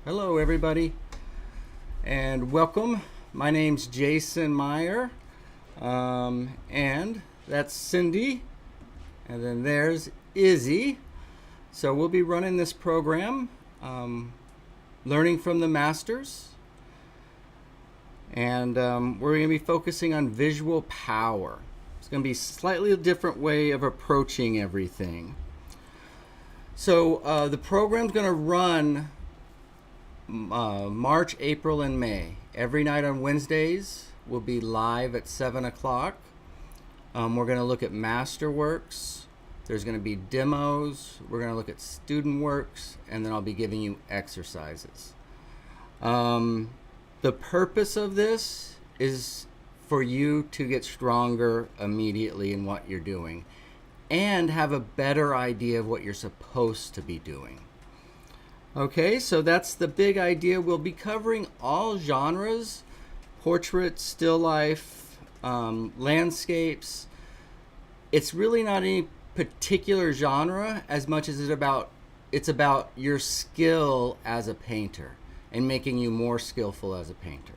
Hello everybody and welcome. My name's Jason Meyer, and that's Cindy, and then there's Izzy. So we'll be running this program, learning from the masters, and we're going to be focusing on visual power. It's going to be a slightly different way of approaching everything. So the program's going to run March, April, and May. Every night on Wednesdays we'll be live at 7 o'clock. We're going to look at masterworks. There's going to be demos. We're going to look at student works, and then I'll be giving you exercises. The purpose of this is for you to get stronger immediately in what you're doing and have a better idea of what you're supposed to be doing. Okay, so that's the big idea. We'll be covering all genres: portrait, still life, landscapes. It's really not any particular genre as much as it's about your skill as a painter and making you more skillful as a painter.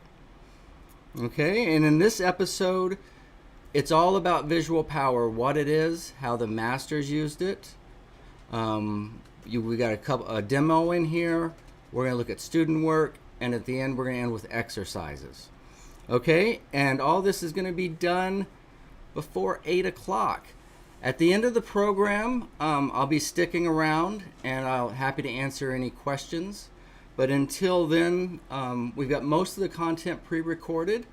Okay, and in this episode, it's all about visual power, what it is, how the masters used it. We got a demo in here. We're going to look at student work, and at the end we're going to end with exercises. Okay, and all this is going to be done before 8 o'clock. At the end of the program, I'll be sticking around, and I'll be happy to answer any questions. But until then, we've got most of the content pre-recorded,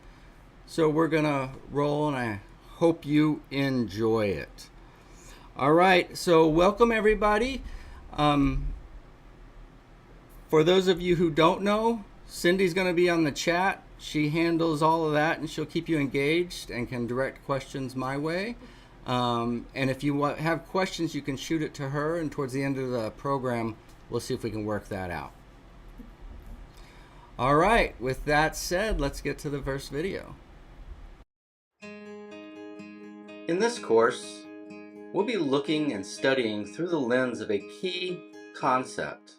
so we're going to roll, and I hope you enjoy it. All right, so welcome everybody. For those of you who don't know, Cindy's going to be on the chat. She handles all of that, and she'll keep you engaged and can direct questions my way. And if you have questions, you can shoot it to her, and towards the end of the program, we'll see if we can work that out. All right, with that said, let's get to the first video. In this course, we'll be looking and studying through the lens of a key concept.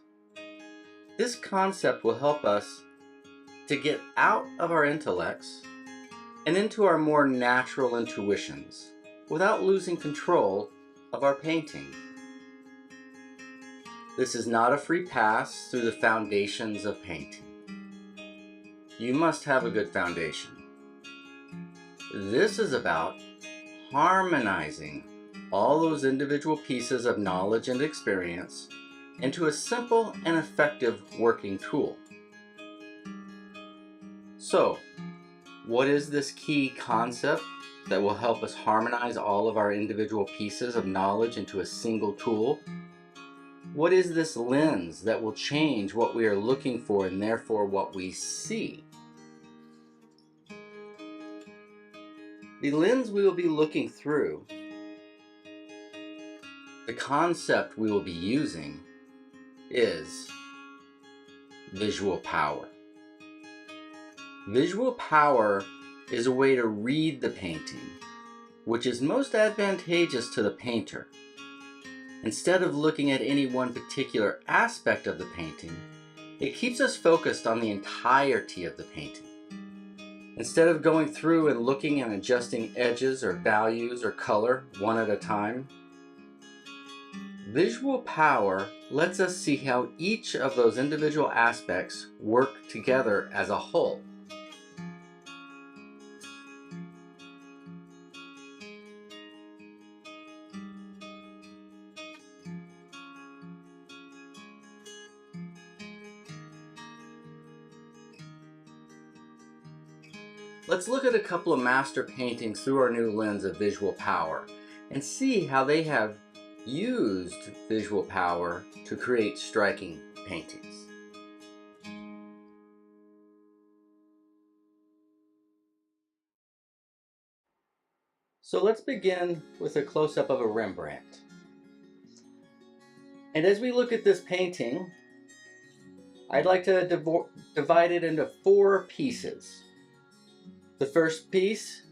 This concept will help us to get out of our intellects and into our more natural intuitions without losing control of our painting. This is not a free pass through the foundations of painting. You must have a good foundation. This is about harmonizing all those individual pieces of knowledge and experience into a simple and effective working tool. So, what is this key concept that will help us harmonize all of our individual pieces of knowledge into a single tool? What is this lens that will change what we are looking for and therefore what we see? The lens we will be looking through, the concept we will be using, is visual power. Visual power is a way to read the painting, which is most advantageous to the painter. Instead of looking at any one particular aspect of the painting, it keeps us focused on the entirety of the painting. Instead of going through and looking and adjusting edges or values or color one at a time, visual power lets us see how each of those individual aspects work together as a whole. Let's look at a couple of master paintings through our new lens of visual power and see how they have used visual power to create striking paintings. So let's begin with a close-up of a Rembrandt. And as we look at this painting, I'd like to divide it into 4 pieces. The first piece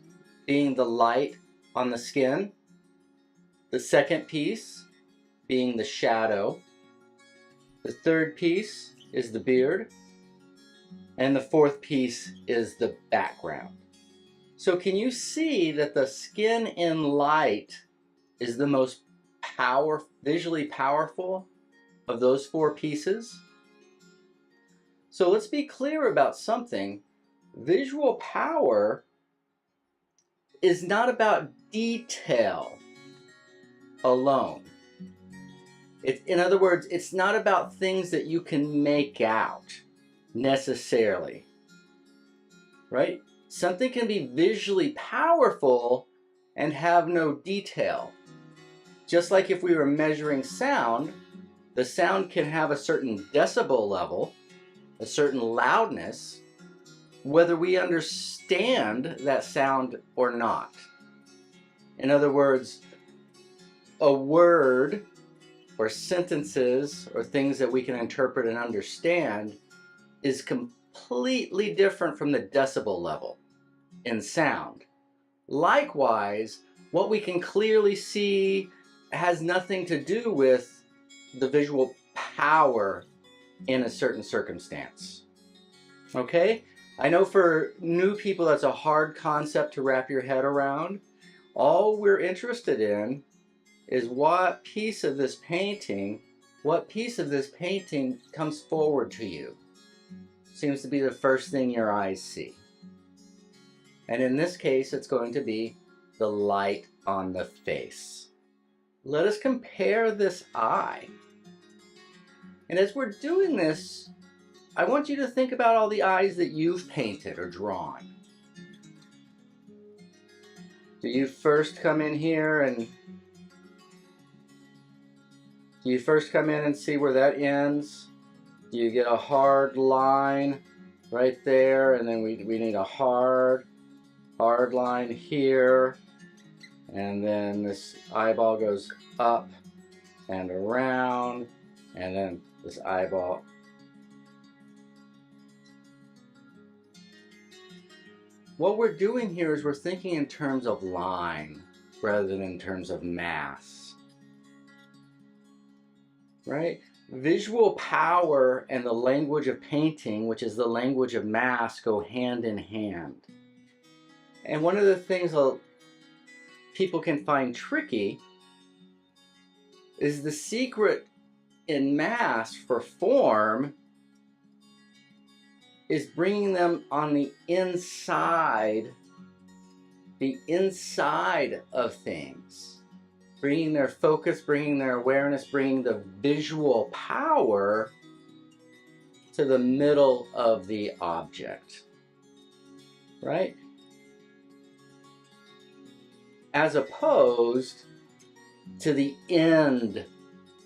being the light on the skin, the second piece being the shadow, the third piece is the beard, and the fourth piece is the background. So can you see that the skin in light is the most visually powerful of those four pieces? So let's be clear about something. Visual power is not about detail alone. In other words, it's not about things that you can make out necessarily, right? Something can be visually powerful and have no detail. Just like if we were measuring sound, the sound can have a certain decibel level, a certain loudness, whether we understand that sound or not. In other words, a word or sentences or things that we can interpret and understand is completely different from the decibel level in sound. Likewise, what we can clearly see has nothing to do with the visual power in a certain circumstance. Okay? I know for new people that's a hard concept to wrap your head around. All we're interested in is what piece of this painting comes forward to you. Seems to be the first thing your eyes see. And in this case, it's going to be the light on the face. Let us compare this eye. And as we're doing this, I want you to think about all the eyes that you've painted or drawn. Do you first come in here and see where that ends? Do you get a hard line right there, and then we need a hard line here, and then this eyeball goes up and around, and then this eyeball. What we're doing here is we're thinking in terms of line rather than in terms of mass, right? Visual power and the language of painting, which is the language of mass, go hand in hand. And one of the things people can find tricky is the secret in mass for form is bringing them on the inside of things. Bringing their focus, bringing their awareness, bringing the visual power to the middle of the object, right? As opposed to the end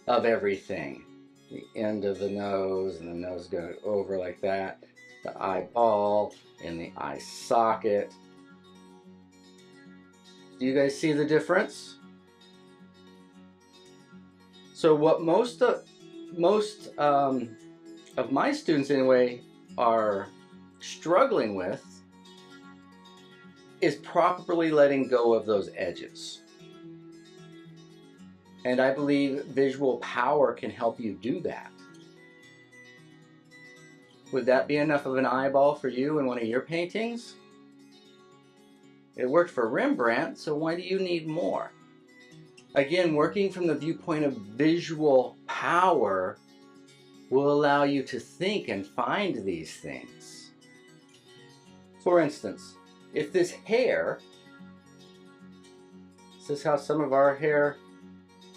of everything. The end of the nose, and the nose goes over like that. The eyeball and the eye socket. Do you guys see the difference? So what most of my students anyway are struggling with is properly letting go of those edges. And I believe visual power can help you do that. Would that be enough of an eyeball for you in one of your paintings? It worked for Rembrandt, so why do you need more? Again, working from the viewpoint of visual power will allow you to think and find these things. For instance, if this hair, this is how some of our hair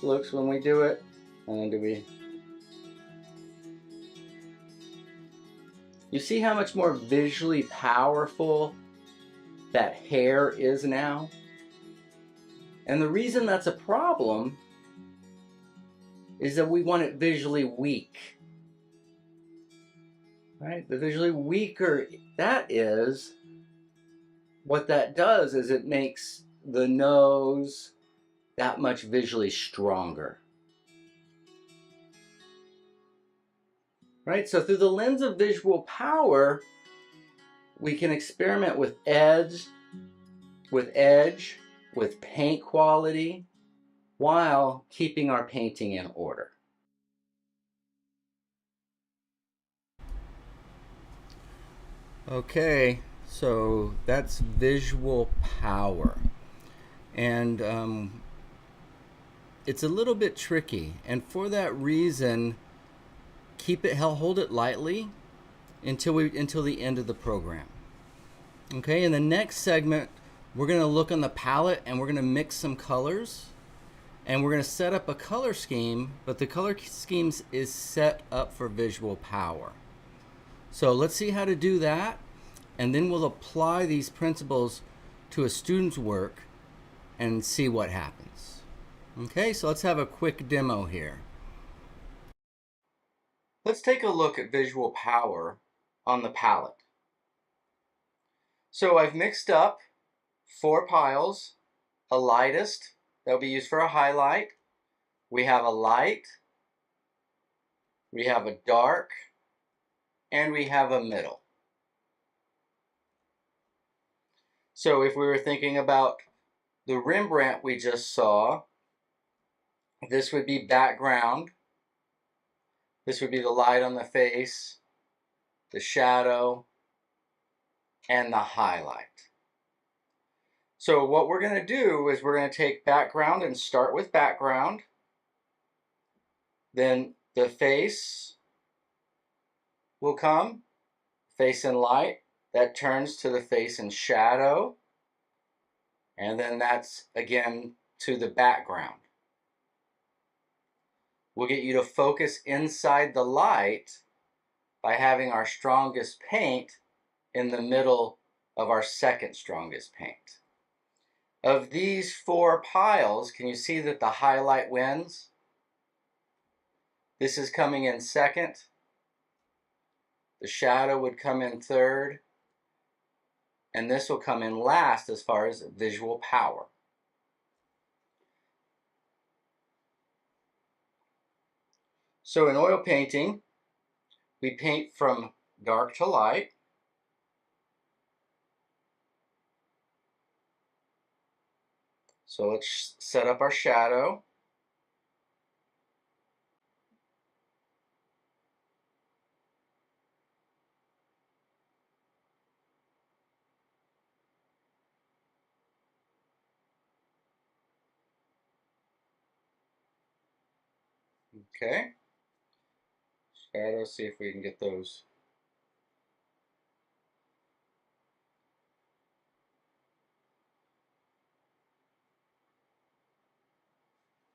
looks when we do it, and then you see how much more visually powerful that hair is now? And the reason that's a problem is that we want it visually weak. Right? The visually weaker that is, what that does is it makes the nose that much visually stronger. Right? So through the lens of visual power, we can experiment with edge, with paint quality, while keeping our painting in order. Okay, so that's visual power. And it's a little bit tricky. And for that reason, hold it lightly until the end of the program. Okay, in the next segment, we're going to look on the palette and we're going to mix some colors and we're going to set up a color scheme, but the color schemes is set up for visual power. So let's see how to do that, and then we'll apply these principles to a student's work and see what happens. Okay, so let's have a quick demo here. Let's take a look at visual power on the palette. So I've mixed up 4 piles, a lightest that will be used for a highlight. We have a light, we have a dark, and we have a middle. So if we were thinking about the Rembrandt we just saw, this would be background, this would be the light on the face, the shadow, and the highlight. So what we're going to do is we're going to take background and start with background, then the face will come, face and light, that turns to the face and shadow, and then that's again to the background. We'll get you to focus inside the light by having our strongest paint in the middle of our second strongest paint. Of these 4 piles, can you see that the highlight wins? This is coming in second. The shadow would come in third. And this will come in last as far as visual power. So in oil painting, we paint from dark to light. So let's set up our shadow. Okay. Shadow, see if we can get those.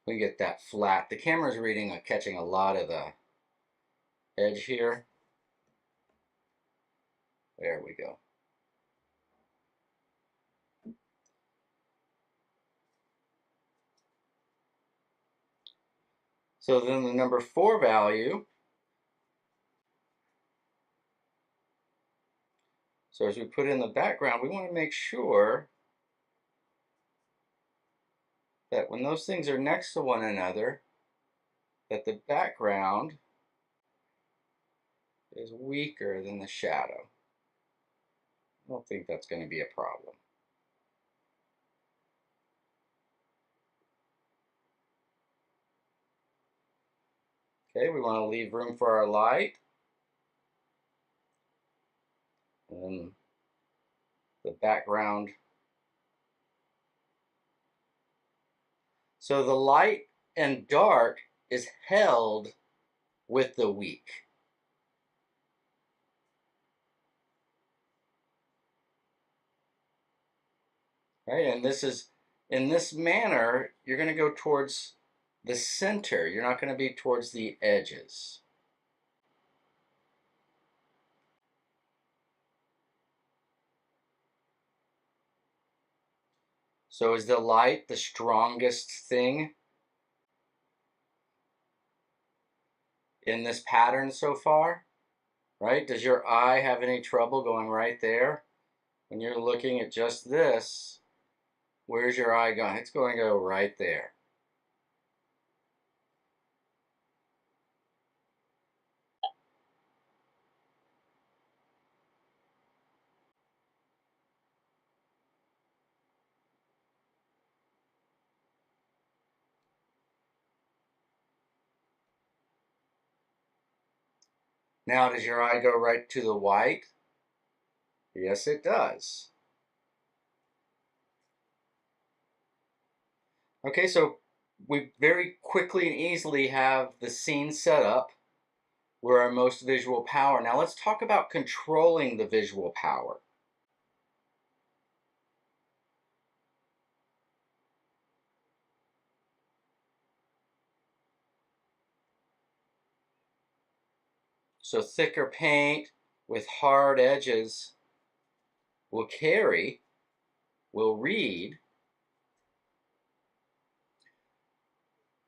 We can get that flat. The camera's catching a lot of the edge here. There we go. So then the number 4 value, so as we put in the background, we want to make sure that when those things are next to one another, that the background is weaker than the shadow. I don't think that's going to be a problem. Okay, we want to leave room for our light. And the background. So the light and dark is held with the weak. Right, and this is, in this manner, you're going to go towards the center. You're not going to be towards the edges. So is the light the strongest thing in this pattern so far? Right? Does your eye have any trouble going right there? When you're looking at just this, where's your eye going? It's going to go right there. Now, does your eye go right to the white? Yes, it does. Okay, so we very quickly and easily have the scene set up. We're our most visual power. Now let's talk about controlling the visual power. So thicker paint with hard edges will carry, will read,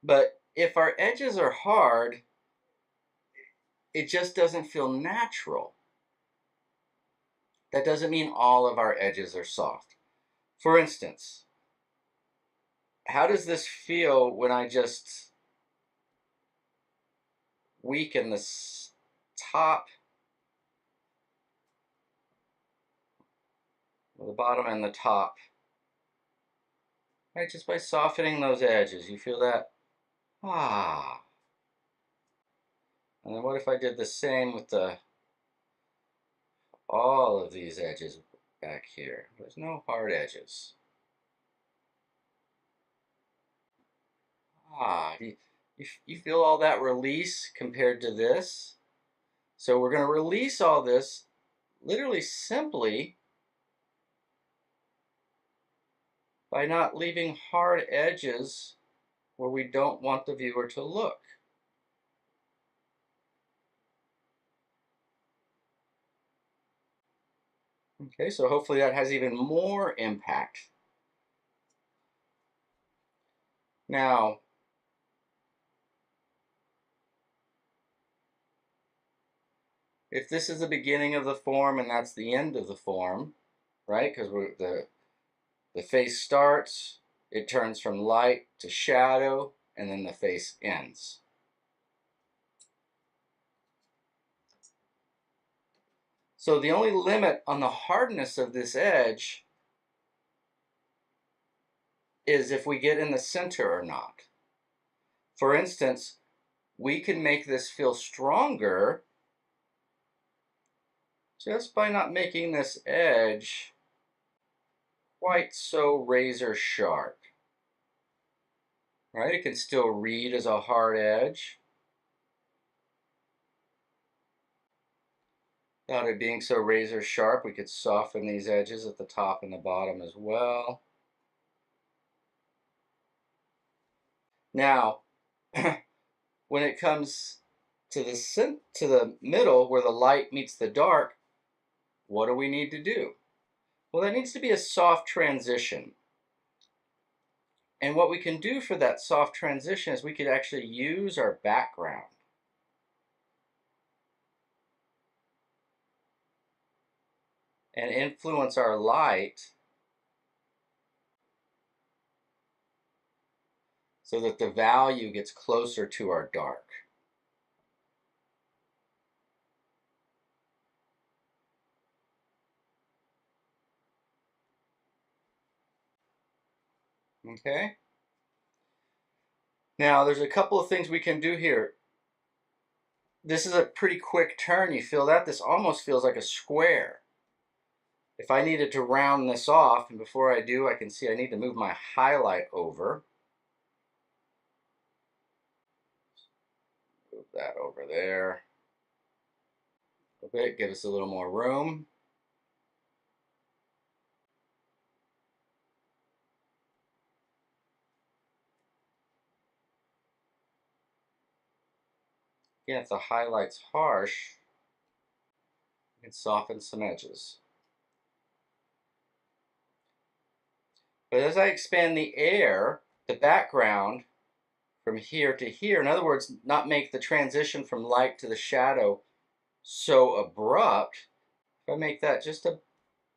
but if our edges are hard, it just doesn't feel natural. That doesn't mean all of our edges are soft. For instance, how does this feel when I just weaken the top, the bottom and the top? Right, just by softening those edges, you feel that? Ah. And then what if I did the same with all of these edges back here? There's no hard edges. Ah, you feel all that release compared to this? So we're going to release all this literally simply by not leaving hard edges where we don't want the viewer to look. Okay, so hopefully that has even more impact. Now, if this is the beginning of the form and that's the end of the form, right? Because the face starts, it turns from light to shadow, and then the face ends. So the only limit on the hardness of this edge is if we get in the center or not. For instance, we can make this feel stronger just by not making this edge quite so razor sharp. Right? It can still read as a hard edge without it being so razor sharp. We could soften these edges at the top and the bottom as well. Now, when it comes to the middle where the light meets the dark, what do we need to do? Well, there needs to be a soft transition. And what we can do for that soft transition is we could actually use our background. And influence our light so that the value gets closer to our dark. Okay? Now, there's a couple of things we can do here. This is a pretty quick turn. You feel that? This almost feels like a square. If I needed to round this off, and before I do, I can see I need to move my highlight over. Move that over there a bit, give us a little more room. Again, if the highlight's harsh, you can soften some edges. But as I expand the air, the background from here to here, in other words, not make the transition from light to the shadow so abrupt, if I make that just a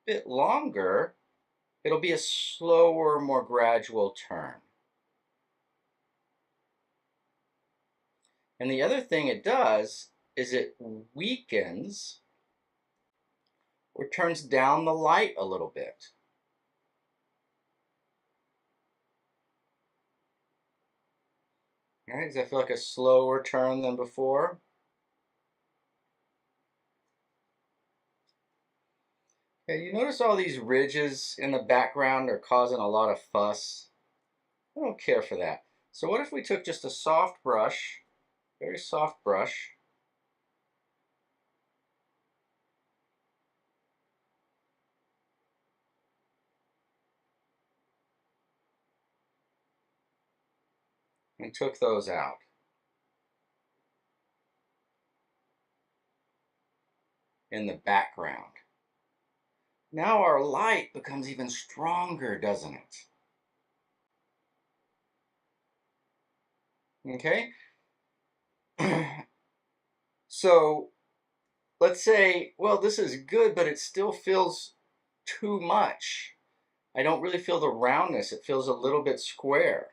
bit longer, it'll be a slower, more gradual turn. And the other thing it does is it weakens or turns down the light a little bit. All right, does that feel like a slower turn than before? Okay, you notice all these ridges in the background are causing a lot of fuss? I don't care for that. So what if we took just a soft brush, very soft brush, and took those out? In the background. Now our light becomes even stronger, doesn't it? Okay? So let's say, well, this is good, but it still feels too much. I don't really feel the roundness. It feels a little bit square.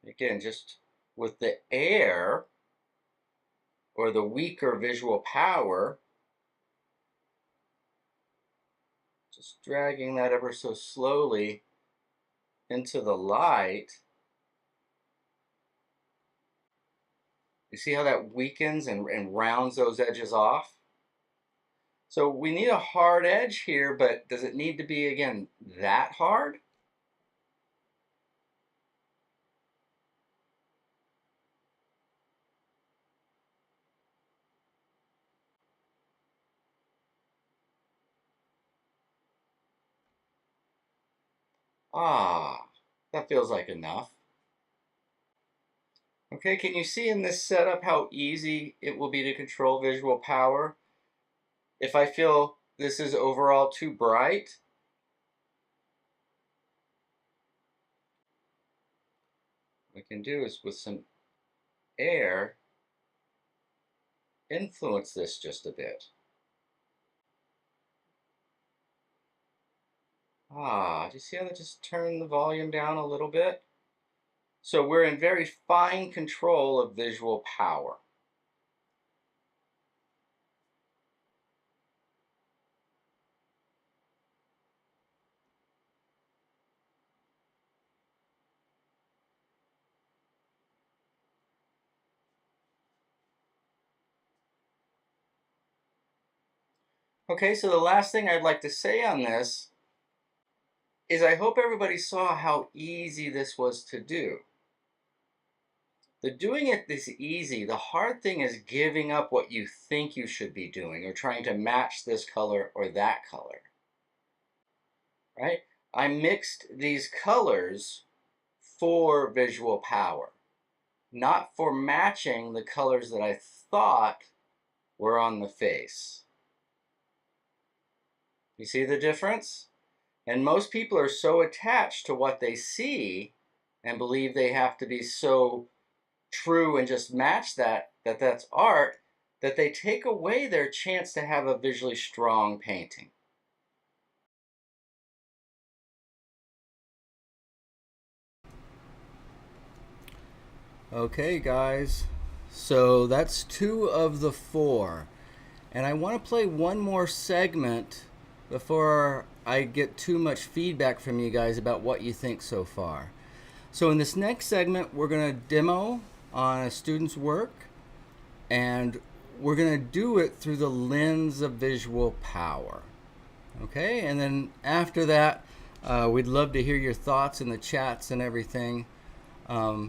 Again, just with the air or the weaker visual power, just dragging that ever so slowly into the light. You see how that weakens and rounds those edges off? So we need a hard edge here, but does it need to be, again, that hard? Ah, that feels like enough. Okay, can you see in this setup how easy it will be to control visual power? If I feel this is overall too bright, what we can do is with some air, influence this just a bit. Ah, do you see how that just turned the volume down a little bit? So we're in very fine control of visual power. Okay, so the last thing I'd like to say on this is I hope everybody saw how easy this was to do. The doing it this easy, the hard thing is giving up what you think you should be doing or trying to match this color or that color, right? I mixed these colors for visual power, not for matching the colors that I thought were on the face. You see the difference? And most people are so attached to what they see and believe they have to be so true and just match that's art, that they take away their chance to have a visually strong painting. Okay, guys, so that's 2 of the 4, and I want to play one more segment before I get too much feedback from you guys about what you think so far. So in this next segment, we're going to demo on a student's work, and we're going to do it through the lens of visual power. Okay, and then after that, we'd love to hear your thoughts in the chats and everything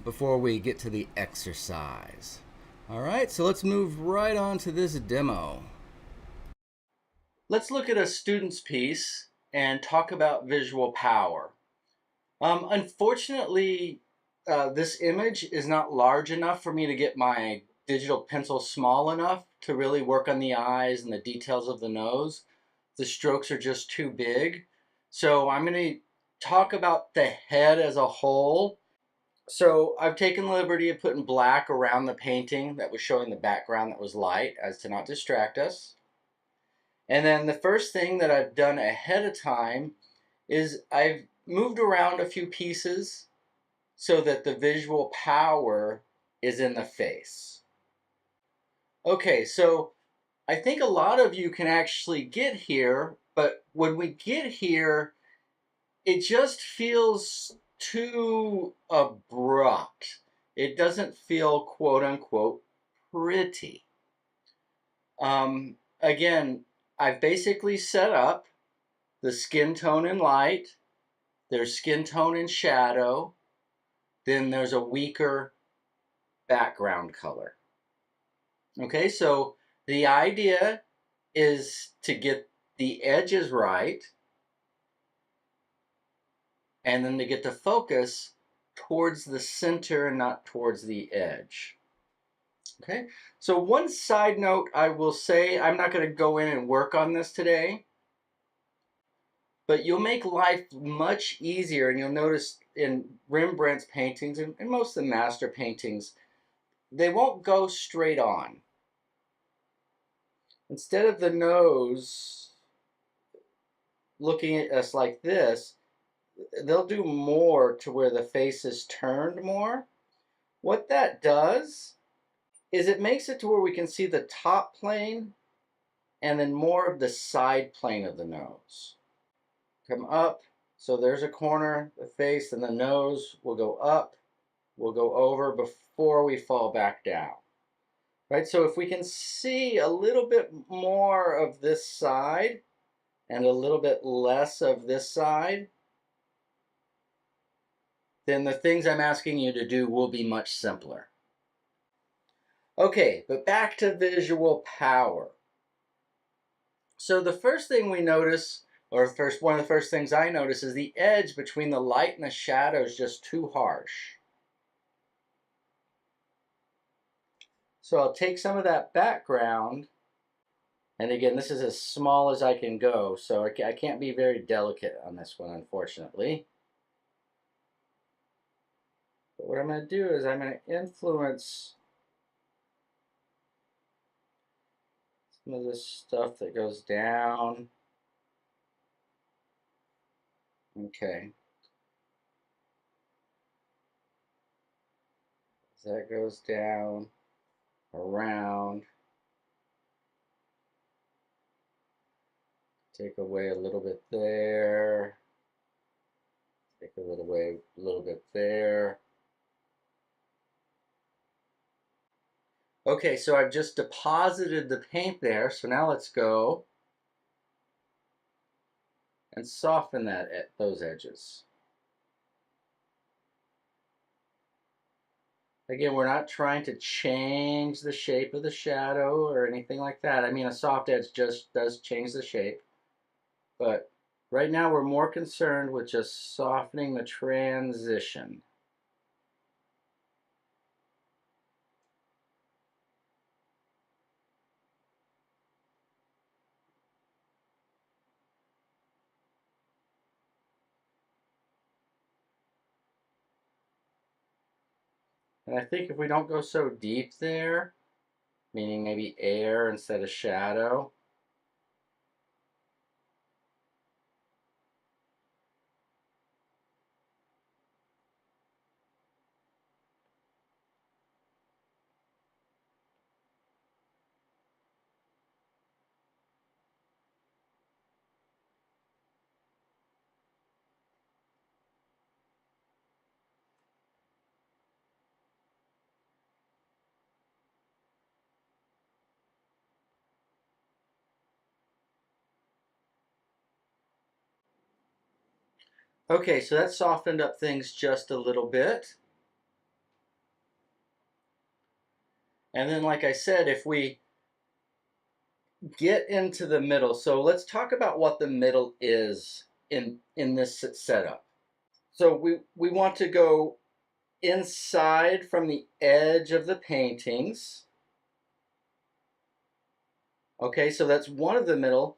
before we get to the exercise. All right, so let's move right on to this demo. Let's look at a student's piece and talk about visual power. Unfortunately, this image is not large enough for me to get my digital pencil small enough to really work on the eyes and the details of the nose. The strokes are just too big. So I'm going to talk about the head as a whole. So I've taken the liberty of putting black around the painting that was showing the background that was light as to not distract us. And then the first thing that I've done ahead of time is I've moved around a few pieces so that the visual power is in the face. Okay, so I think a lot of you can actually get here But when we get here, it just feels too abrupt. It doesn't feel quote unquote pretty. Again, I've basically set up the skin tone and light, there's skin tone and shadow, then there's a weaker background color. Okay, so the idea is to get the edges right and then to get the focus towards the center and not towards the edge. Okay, so one side note I will say, I'm not going to go in and work on this today, but you'll make life much easier, and you'll notice in Rembrandt's paintings and most of the master paintings, they won't go straight on. Instead of the nose looking at us like this, they'll do more to where the face is turned more. What that does is it makes it to where we can see the top plane and then more of the side plane of the nose. Come up, so there's a corner, the face, and the nose will go up, will go over before we fall back down. Right, so if we can see a little bit more of this side and a little bit less of this side, then the things I'm asking you to do will be much simpler. Okay, but back to visual power. So the first thing we notice, or one of the first things I notice, is the edge between the light and the shadow is just too harsh. So I'll take some of that background, and again, this is as small as I can go, so I can't be very delicate on this one, unfortunately. But what I'm going to do is I'm going to influence some of this stuff that goes down. Okay. As that goes down, around, take away a little bit there, take a little bit there. Okay, so I've just deposited the paint there, so now let's go and soften those edges. Again, we're not trying to change the shape of the shadow or anything like that. I mean, a soft edge just does change the shape. But right now we're more concerned with just softening the transition. And I think if we don't go so deep there, meaning maybe air instead of shadow, okay, so that softened up things just a little bit. And then, like I said, if we get into the middle, so let's talk about what the middle is in this setup. So we want to go inside from the edge of the paintings. Okay, so that's one of the middle.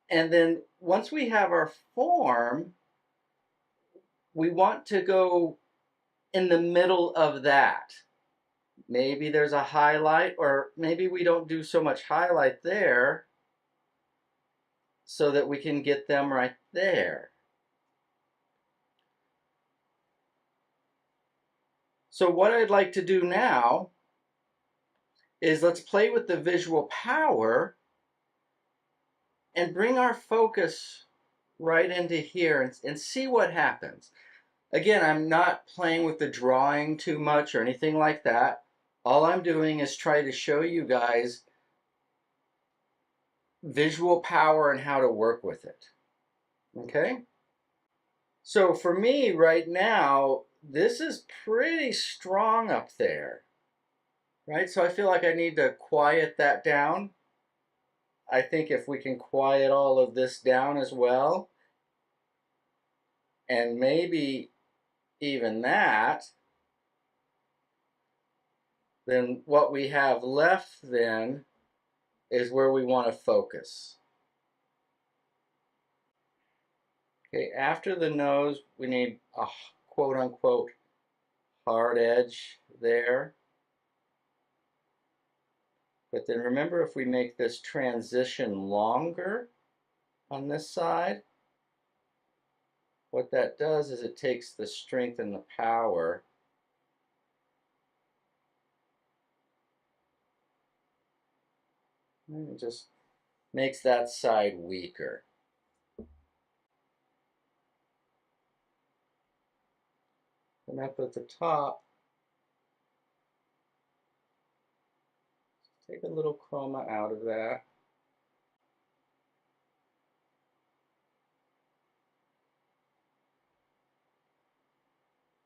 And then once we have our form, we want to go in the middle of that. Maybe there's a highlight, or maybe we don't do so much highlight there so that we can get them right there. So what I'd like to do now is let's play with the visual power and bring our focus right into here and see what happens. Again, I'm not playing with the drawing too much or anything like that. All I'm doing is try to show you guys visual power and how to work with it. Okay? So for me right now, this is pretty strong up there, right? So I feel like I need to quiet that down. I think if we can quiet all of this down as well, and maybe even that, then what we have left then is where we want to focus. Okay, after the nose, we need a quote-unquote hard edge there. But then remember, if we make this transition longer on this side, what that does is it takes the strength and the power and it just makes that side weaker. And up at the top, take a little chroma out of that.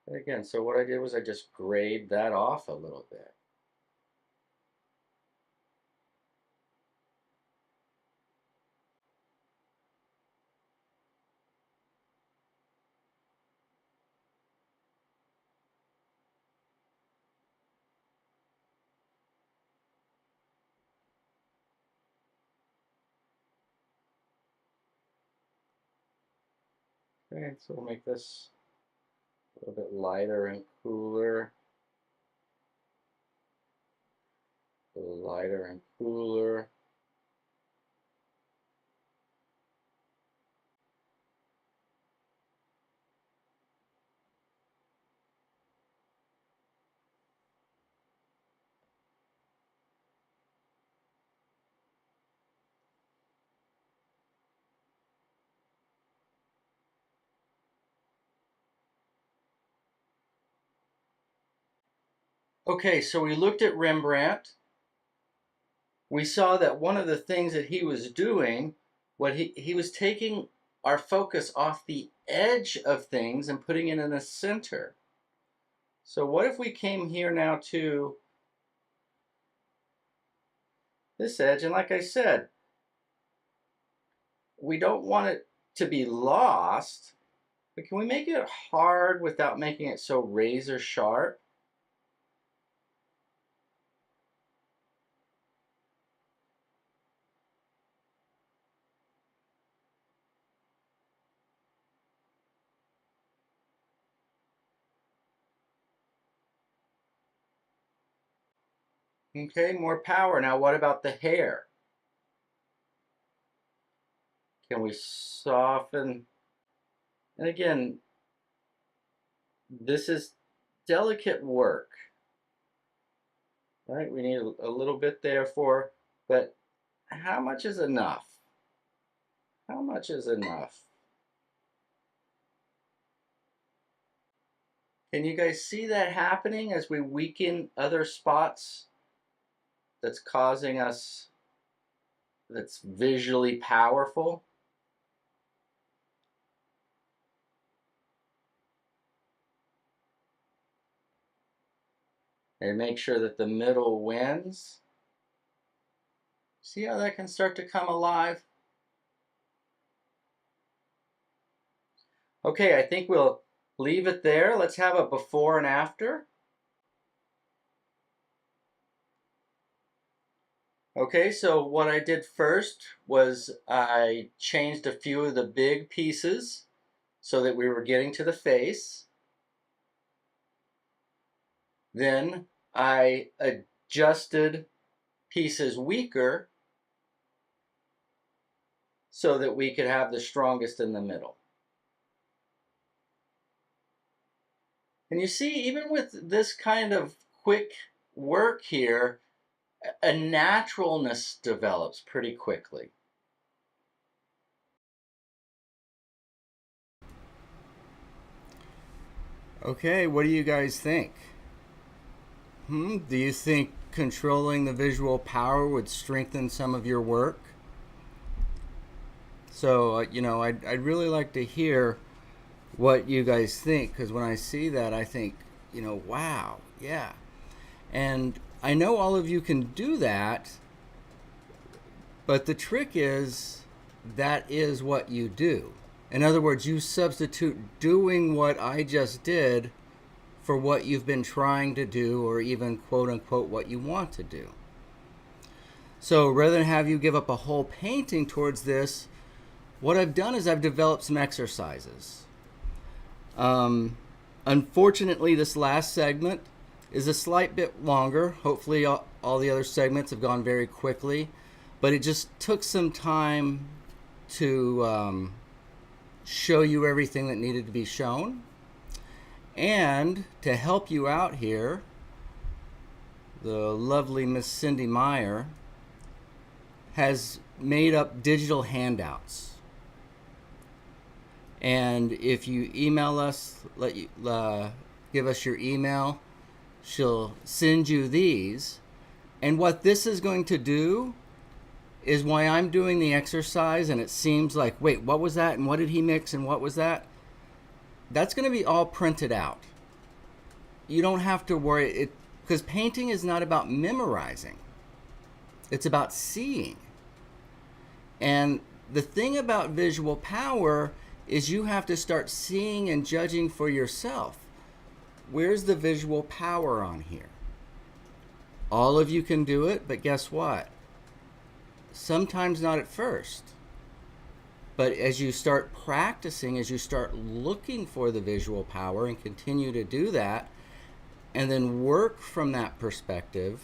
And again, so what I did was I just grayed that off a little bit. Okay, so we'll make this a little bit lighter and cooler. A little lighter and cooler. Okay, so we looked at Rembrandt. We saw that one of the things that he was doing, what he was taking our focus off the edge of things and putting it in the center. So what if we came here now to this edge, and like I said, we don't want it to be lost, but can we make it hard without making it so razor sharp? Okay, more power. Now what about the hair? Can we soften? And again, this is delicate work, right? We need a little bit there for, but how much is enough? How much is enough? Can you guys see that happening as we weaken other spots that's causing us, that's visually powerful? And make sure that the middle wins. See how that can start to come alive? Okay, I think we'll leave it there. Let's have a before and after. Okay, so what I did first was I changed a few of the big pieces so that we were getting to the face. Then I adjusted pieces weaker so that we could have the strongest in the middle. And you see, even with this kind of quick work here, a naturalness develops pretty quickly. Okay, what do you guys think? Do you think controlling the visual power would strengthen some of your work? So, I'd really like to hear what you guys think, because when I see that, I think, wow, yeah. And I know all of you can do that, but the trick is that is what you do. In other words, you substitute doing what I just did for what you've been trying to do, or even quote unquote what you want to do. So rather than have you give up a whole painting towards this, what I've done is I've developed some exercises. Unfortunately, this last segment is a slight bit longer. Hopefully, all the other segments have gone very quickly, but it just took some time to show you everything that needed to be shown. And to help you out here, the lovely Miss Cindy Meyer has made up digital handouts. And if you email us, give us your email, she'll send you these. And what this is going to do is, why I'm doing the exercise and it seems like, wait, what was that? And what did he mix? And what was that? That's going to be all printed out. You don't have to worry, because painting is not about memorizing. It's about seeing. And the thing about visual power is you have to start seeing and judging for yourself. Where's the visual power on here? All of you can do it, but guess what? Sometimes not at first. But as you start practicing, as you start looking for the visual power and continue to do that, and then work from that perspective,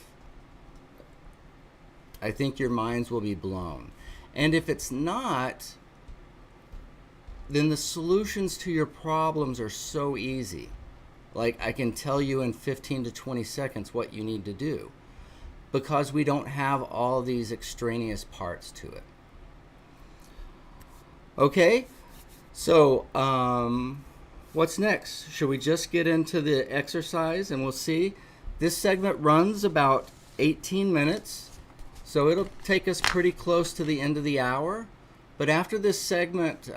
I think your minds will be blown. And if it's not, then the solutions to your problems are so easy. Like, I can tell you in 15 to 20 seconds what you need to do, because we don't have all these extraneous parts to it. Okay, so what's next? Should we just get into the exercise and we'll see? This segment runs about 18 minutes, so it'll take us pretty close to the end of the hour. But after this segment,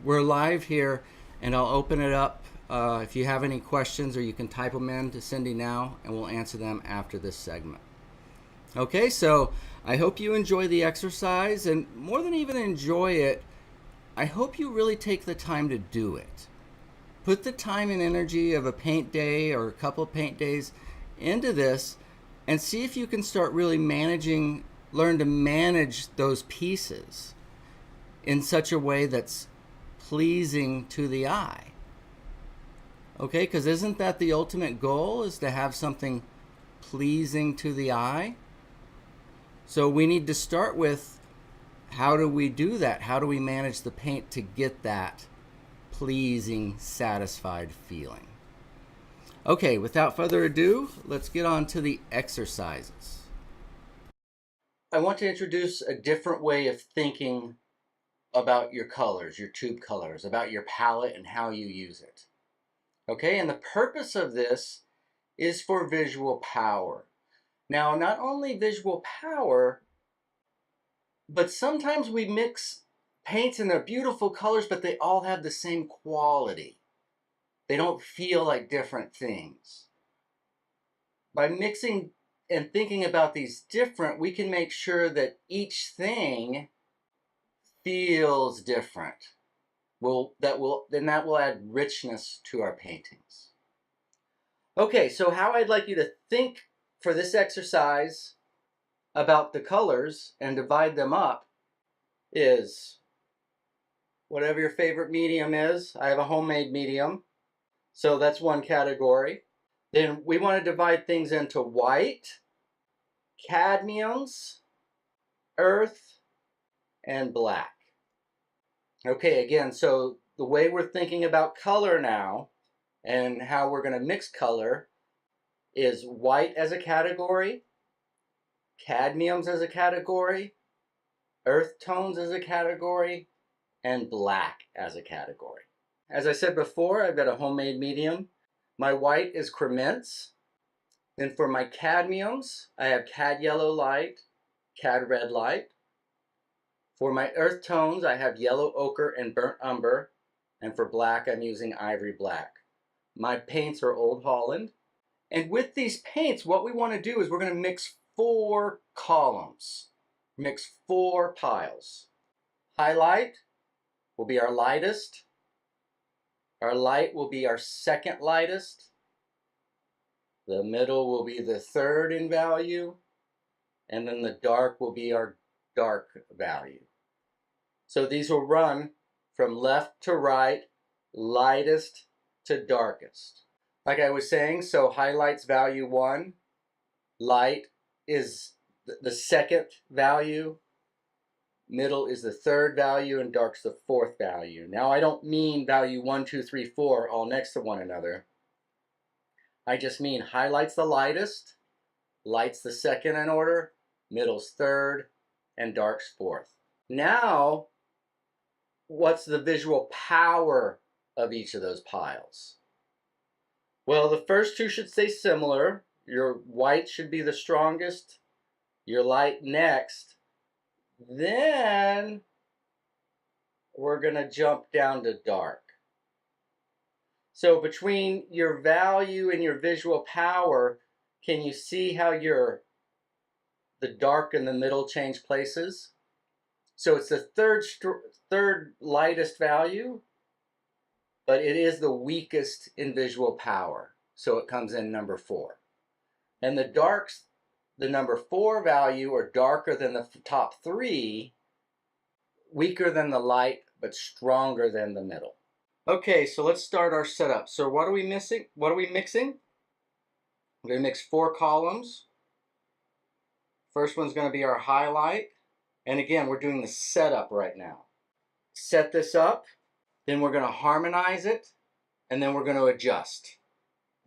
we're live here, and I'll open it up if you have any questions, or you can type them in to Cindy now, and we'll answer them after this segment. Okay, so I hope you enjoy the exercise, and more than even enjoy it, I hope you really take the time to do it. Put the time and energy of a paint day or a couple of paint days into this, and see if you can start really learn to manage those pieces in such a way that's pleasing to the eye. Okay, because isn't that the ultimate goal, is to have something pleasing to the eye? So we need to start with, how do we do that? How do we manage the paint to get that pleasing, satisfied feeling? Okay, without further ado, let's get on to the exercises. I want to introduce a different way of thinking about your colors, your tube colors, about your palette and how you use it. Okay, and the purpose of this is for visual power. Now, not only visual power, but sometimes we mix paints and they're beautiful colors, but they all have the same quality. They don't feel like different things. By mixing and thinking about these different, we can make sure that each thing feels different. That will add richness to our paintings. Okay, so how I'd like you to think for this exercise about the colors and divide them up is, whatever your favorite medium is. I have a homemade medium, so that's one category. Then we want to divide things into white, cadmiums, earth, and black. Okay, again, so the way we're thinking about color now and how we're going to mix color is white as a category, cadmiums as a category, earth tones as a category, and black as a category. As I said before, I've got a homemade medium. My white is crements. Then for my cadmiums, I have cad yellow light, cad red light. For my earth tones, I have yellow ochre and burnt umber. And for black, I'm using ivory black. My paints are Old Holland. And with these paints, what we want to do is we're going to mix 4 columns. Mix 4 piles. Highlight will be our lightest. Our light will be our second lightest. The middle will be the third in value. And then the dark will be our dark value. So these will run from left to right, lightest to darkest. Like I was saying, so highlight's value 1, light is the second value, middle is the third value, and dark's the fourth value. Now I don't mean value 1, 2, 3, 4 all next to one another. I just mean highlight's the lightest, light's the second in order, middle's third, and dark's fourth. Now, what's the visual power of each of those piles? Well, the first 2 should stay similar. Your white should be the strongest, your light next. Then we're going to jump down to dark. So between your value and your visual power, can you see how the dark and the middle change places? So it's the third lightest value, but it is the weakest in visual power. So it comes in number 4. And the darks, the number 4 value, are darker than the top 3, weaker than the light, but stronger than the middle. Okay, so let's start our setup. So what are we missing? What are we mixing? We're going to mix 4 columns. First one's going to be our highlight. And again, we're doing the setup right now. Set this up. Then we're going to harmonize it, and then we're going to adjust.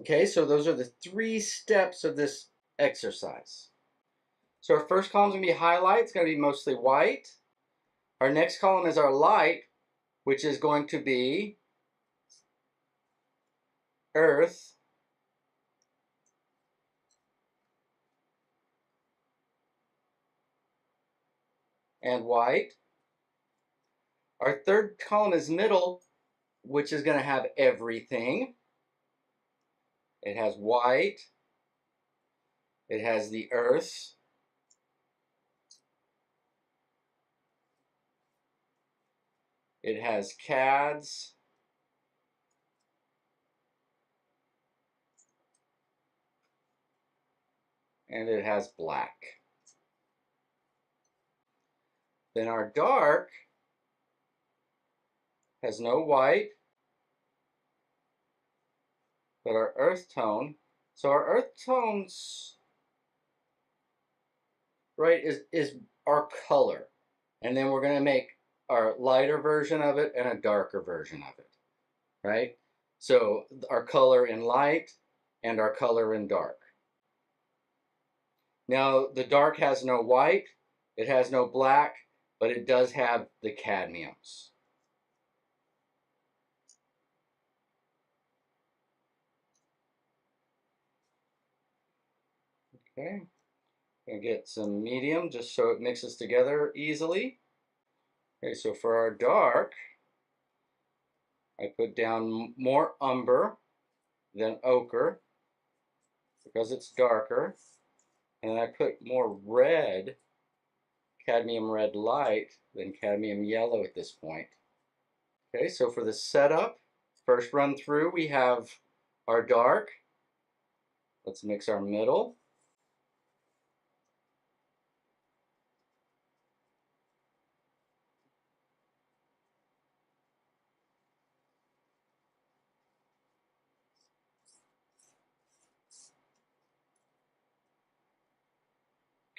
Okay, so those are the 3 steps of this exercise. So our first column is going to be highlight. It's going to be mostly white. Our next column is our light, which is going to be earth, and white. Our third column is middle, which is going to have everything. It has white. It has the earth. It has cads. And it has black. Then our dark has no white, but our earth tone. So our earth tones, right, is our color. And then we're going to make our lighter version of it and a darker version of it, right? So our color in light and our color in dark. Now the dark has no white, it has no black, but it does have the cadmiums. Okay, gonna get some medium just so it mixes together easily. Okay, so for our dark, I put down more umber than ochre because it's darker, and I put more red, cadmium red light, than cadmium yellow at this point. Okay, so for the setup, first run through we have our dark. Let's mix our middle.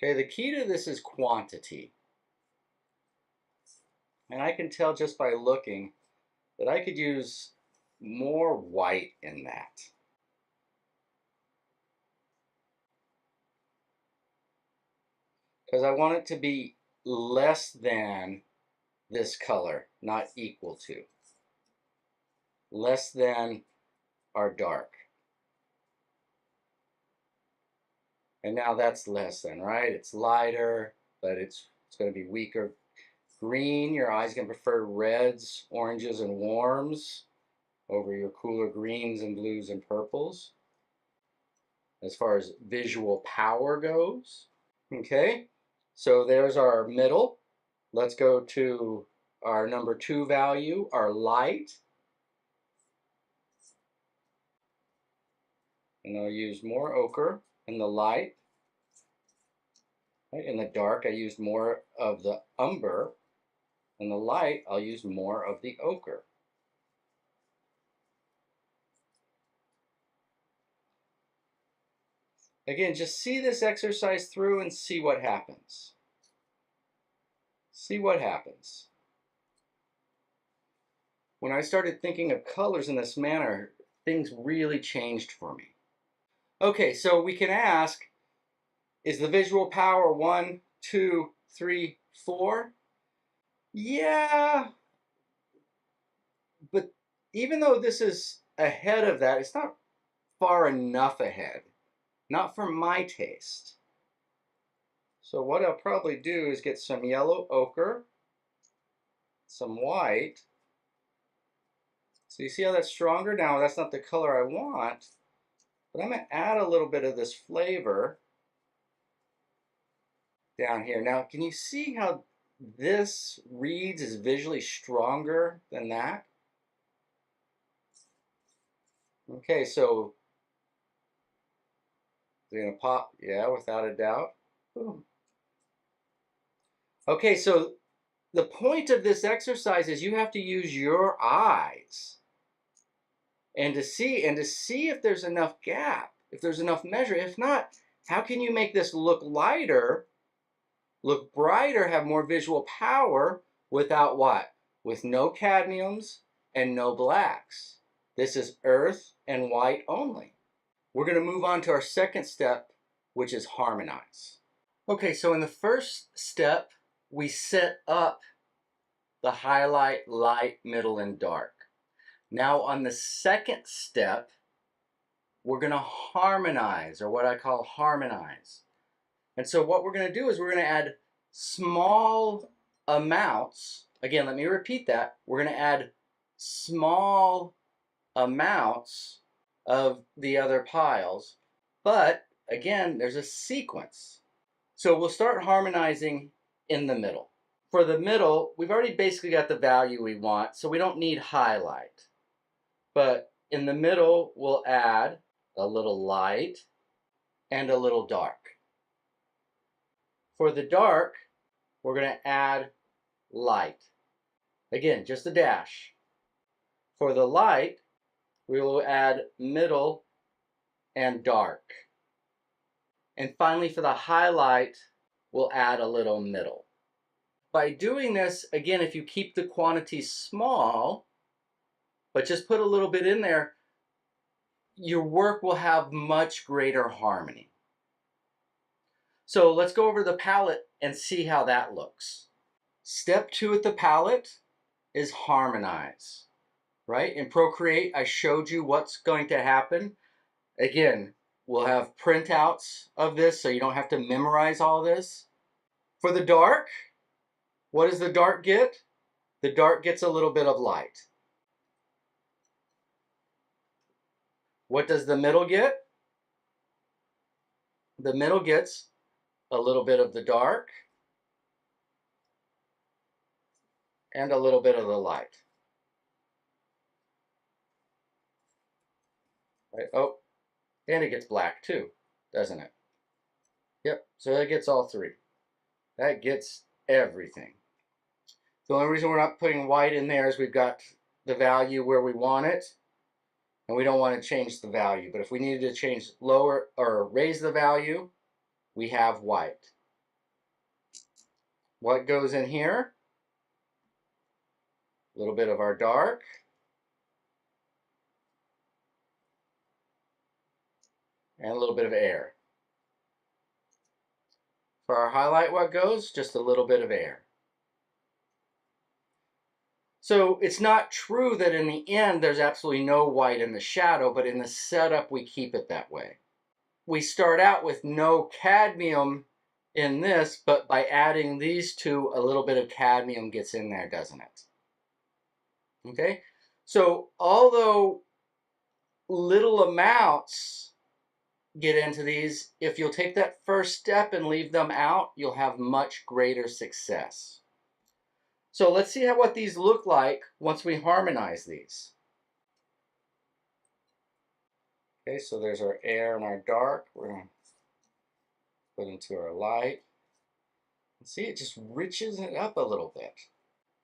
Okay, the key to this is quantity. And I can tell just by looking that I could use more white in that. Because I want it to be less than this color, not equal to. Less than our dark. And now that's less than, right? It's lighter, but it's going to be weaker. Green, your eye's going to prefer reds, oranges, and warms over your cooler greens and blues and purples as far as visual power goes. Okay, so there's our middle. Let's go to our number 2 value, our light. And I'll use more ochre in the light. Right? In the dark, I used more of the umber. In the light, I'll use more of the ochre. Again, just see this exercise through and see what happens. See what happens. When I started thinking of colors in this manner, things really changed for me. Okay, so we can ask, is the visual power 1, 2, 3, 4? Yeah, but even though this is ahead of that, it's not far enough ahead. Not for my taste. So what I'll probably do is get some yellow ochre, some white. So you see how that's stronger? Now that's not the color I want, but I'm going to add a little bit of this flavor down here. Now can you see how this reads is visually stronger than that? Okay, so they're going to pop, yeah, without a doubt. Boom. Okay, so the point of this exercise is you have to use your eyes and to see if there's enough gap, if there's enough measure. If not, how can you make this look lighter, look brighter, have more visual power without what? With no cadmiums and no blacks. This is earth and white only. We're going to move on to our second step, which is harmonize. Okay, so in the first step, we set up the highlight, light, middle, and dark. Now on the second step, we're going to harmonize, or what I call harmonize. And so what we're going to do is we're going to add small amounts. Again, let me repeat that. We're going to add small amounts of the other piles. But again, there's a sequence. So we'll start harmonizing in the middle. For the middle, we've already basically got the value we want, so we don't need highlight. But in the middle, we'll add a little light and a little dark. For the dark, we're going to add light. Again, just a dash. For the light, we will add middle and dark. And finally, for the highlight, we'll add a little middle. By doing this, again, if you keep the quantity small, but just put a little bit in there, your work will have much greater harmony. So let's go over the palette and see how that looks. Step 2 at the palette is harmonize, right? In Procreate, I showed you what's going to happen. Again, we'll have printouts of this so you don't have to memorize all this. For the dark, what does the dark get? The dark gets a little bit of light. What does the middle get? The middle gets a little bit of the dark and a little bit of the light. Right? Oh, and it gets black too, doesn't it? Yep, so it gets all three. That gets everything. The only reason we're not putting white in there is we've got the value where we want it, and we don't want to change the value. But if we needed to change lower or raise the value, we have white. What goes in here? A little bit of our dark. And a little bit of air. For our highlight, what goes? Just a little bit of air. So it's not true that in the end there's absolutely no white in the shadow, but in the setup we keep it that way. we start out with no cadmium in this, but by adding these two, a little bit of cadmium gets in there, doesn't it? Okay, so although little amounts get into these, if you'll take that first step and leave them out, you'll have much greater success. So let's see what these look like once we harmonize these. Okay, so there's our air and our dark. We're going to put into our light. See, it just riches it up a little bit.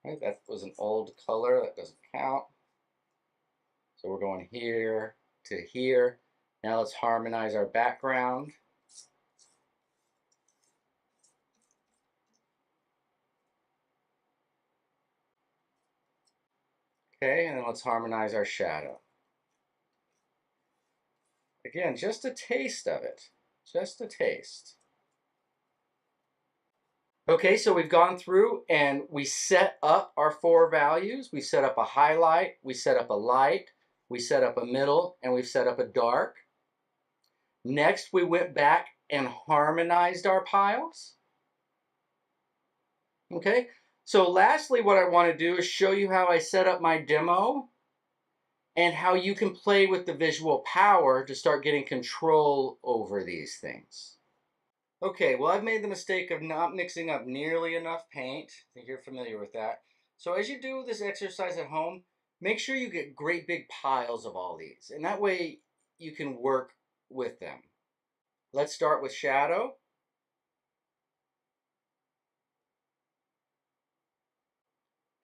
Right, that was an old color, that doesn't count. So we're going here to here. Now let's harmonize our background. Okay, and then let's harmonize our shadow. Again, just a taste of it. Just a taste. Okay, so we've gone through and we set up our 4 values. We set up a highlight, we set up a light, we set up a middle, and we've set up a dark. Next, we went back and harmonized our piles. Okay, so lastly, what I want to do is show you how I set up my demo and how you can play with the visual power to start getting control over these things. Okay, well, I've made the mistake of not mixing up nearly enough paint. I think you're familiar with that. So as you do this exercise at home, make sure you get great big piles of all these, and that way you can work with them. Let's start with shadow.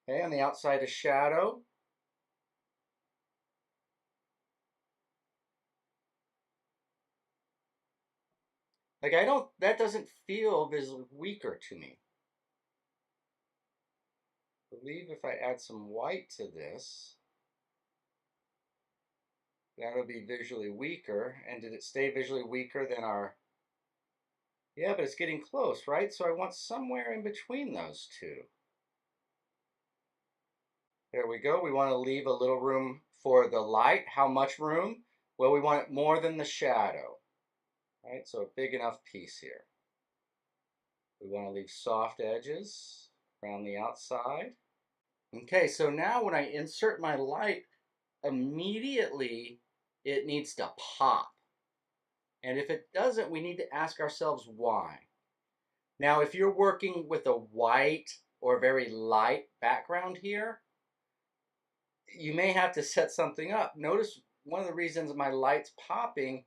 Okay, on the outside of shadow. Like that doesn't feel visually weaker to me. I believe if I add some white to this, that'll be visually weaker. And did it stay visually weaker than our... Yeah, but it's getting close, right? So I want somewhere in between those two. There we go. We want to leave a little room for the light. How much room? Well, we want it more than the shadow, right? So a big enough piece here. We want to leave soft edges around the outside. Okay, so now when I insert my light, immediately it needs to pop. And if it doesn't, we need to ask ourselves why. Now, if you're working with a white or very light background here, you may have to set something up. Notice one of the reasons my light's popping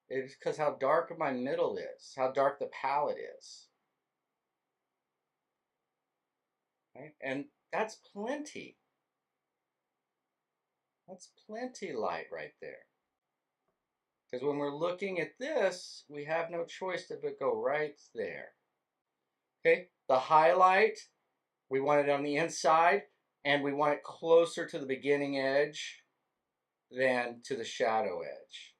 is because how dark my middle is, how dark the palette is. Right? And that's plenty. That's plenty light right there. Because when we're looking at this, we have no choice but go right there. Okay, the highlight, we want it on the inside, and we want it closer to the beginning edge than to the shadow edge.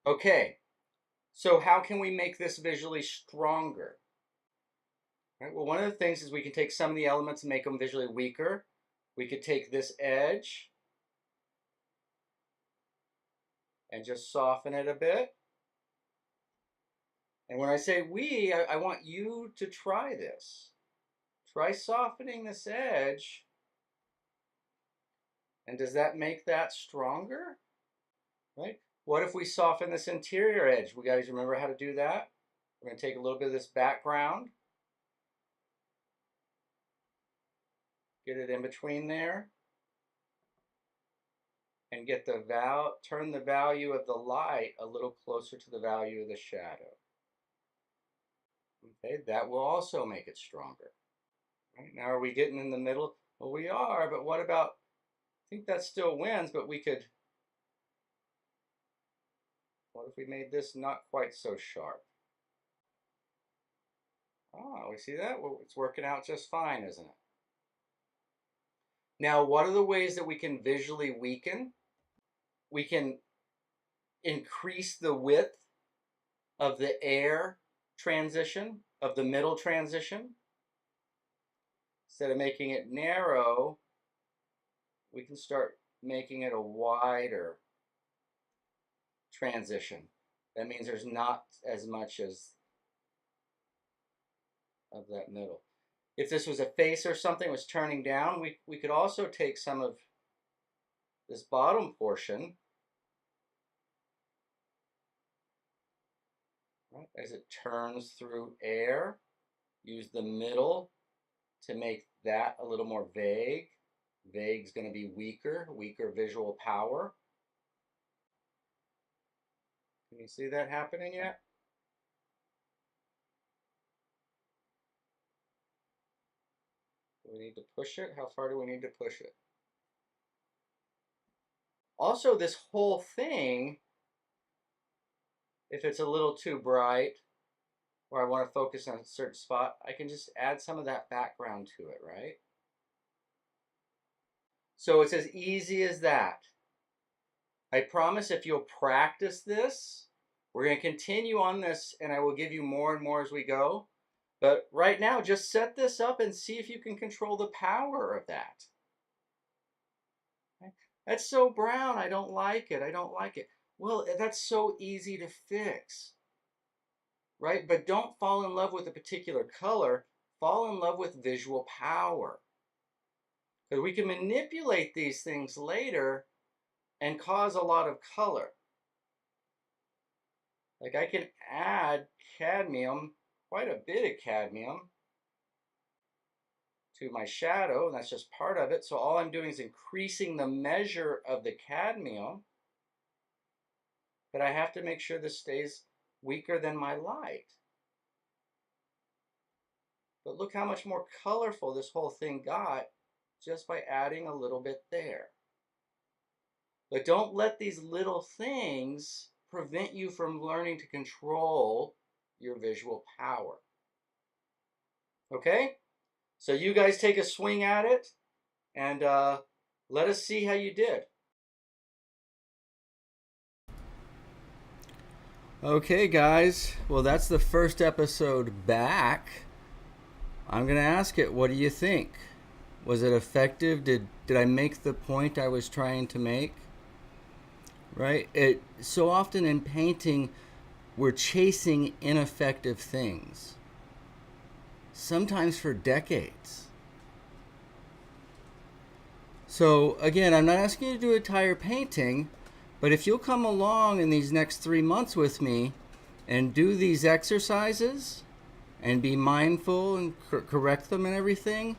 Okay, so how can we make this visually stronger? Right, well, one of the things is we can take some of the elements and make them visually weaker. We could take this edge and just soften it a bit. And when I say we, I want you to try this. Try softening this edge. And does that make that stronger? Right? What if we soften this interior edge? We guys remember how to do that? We're going to take a little bit of this background, get it in between there, and get turn the value of the light a little closer to the value of the shadow. Okay, that will also make it stronger. Right, now are we getting in the middle? Well, we are, but what about, I think that still wins, but we could, what if we made this not quite so sharp? Oh, we see that? Well, it's working out just fine, isn't it? Now, what are the ways that we can visually weaken? We can increase the width of the air transition, of the middle transition. instead of making it narrow, we can start making it a wider transition. That means there's not as much as of that middle. If this was a face or something was turning down, we could also take some of this bottom portion, right, as it turns through air, use the middle to make that a little more vague. Vague is going to be weaker visual power. Can you see that happening yet? Do we need to push it? How far do we need to push it? Also, this whole thing, if it's a little too bright, or I want to focus on a certain spot, I can just add some of that background to it, right? So it's as easy as that. I promise if you'll practice this, we're going to continue on this and I will give you more and more as we go. But right now, just set this up and see if you can control the power of that. That's so brown, I don't like it, I don't like it. Well, that's so easy to fix, right? But don't fall in love with a particular color, fall in love with visual power. Because we can manipulate these things later and cause a lot of color. Like I can add cadmium, quite a bit of cadmium, to my shadow, and that's just part of it. So all I'm doing is increasing the measure of the cadmium, but I have to make sure this stays weaker than my light. But look how much more colorful this whole thing got just by adding a little bit there. But don't let these little things prevent you from learning to control your visual power. Okay? So you guys take a swing at it and let us see how you did. Okay, guys. Well, that's the first episode back. I'm going to ask it, what do you think? Was it effective? Did I make the point I was trying to make? Right? So often in painting, we're chasing ineffective things. Sometimes for decades. So again, I'm not asking you to do an entire painting, but if you'll come along in these next 3 months with me and do these exercises and be mindful and correct them and everything,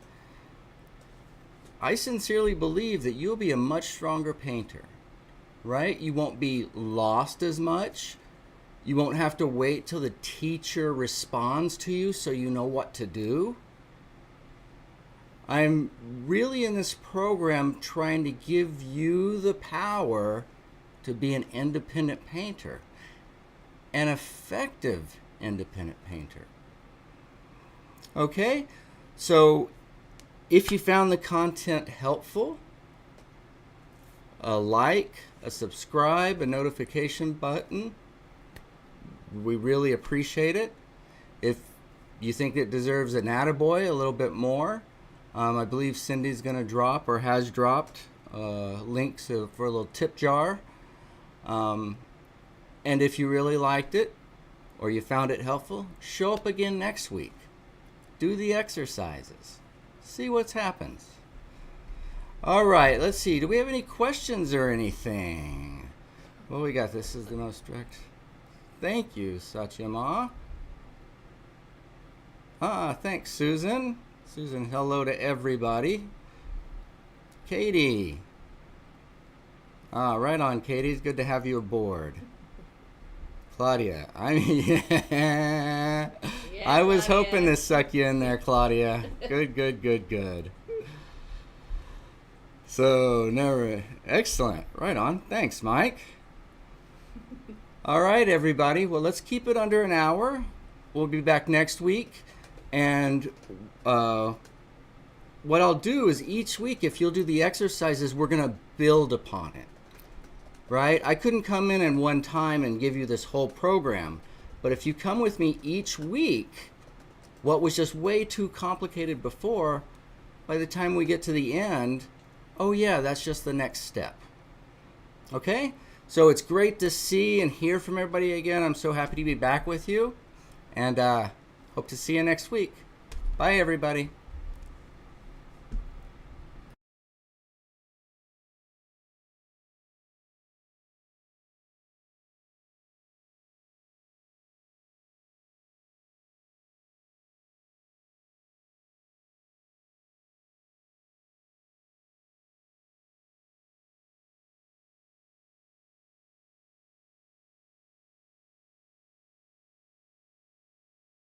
I sincerely believe that you'll be a much stronger painter, right? You won't be lost as much. You won't have to wait till the teacher responds to you so you know what to do. I'm really in this program trying to give you the power to be an independent painter, an effective independent painter. Okay? So if you found the content helpful, a like, a subscribe, a notification button, we really appreciate it. If you think it deserves an attaboy a little bit more, I believe Cindy's going to drop or has dropped links for a little tip jar. And if you really liked it or you found it helpful, show up again next week. Do the exercises. See what happens. All right, let's see. Do we have any questions or anything? Well, we got this is the most direct. Thank you, Satyama. Thanks, Susan. Susan, hello to everybody. Katie. Right on, Katie. It's good to have you aboard. Claudia. I mean, yeah, I was hoping to suck you in there, Claudia. Good. So, never. Excellent. Right on. Thanks, Mike. All right, everybody. Well, let's keep it under an hour. We'll be back next week. And what I'll do is each week, if you'll do the exercises, we're going to build upon it. Right? I couldn't come in one time and give you this whole program. But if you come with me each week, what was just way too complicated before, by the time we get to the end, oh yeah, that's just the next step. Okay? So it's great to see and hear from everybody again. I'm so happy to be back with you. And hope to see you next week. Bye, everybody.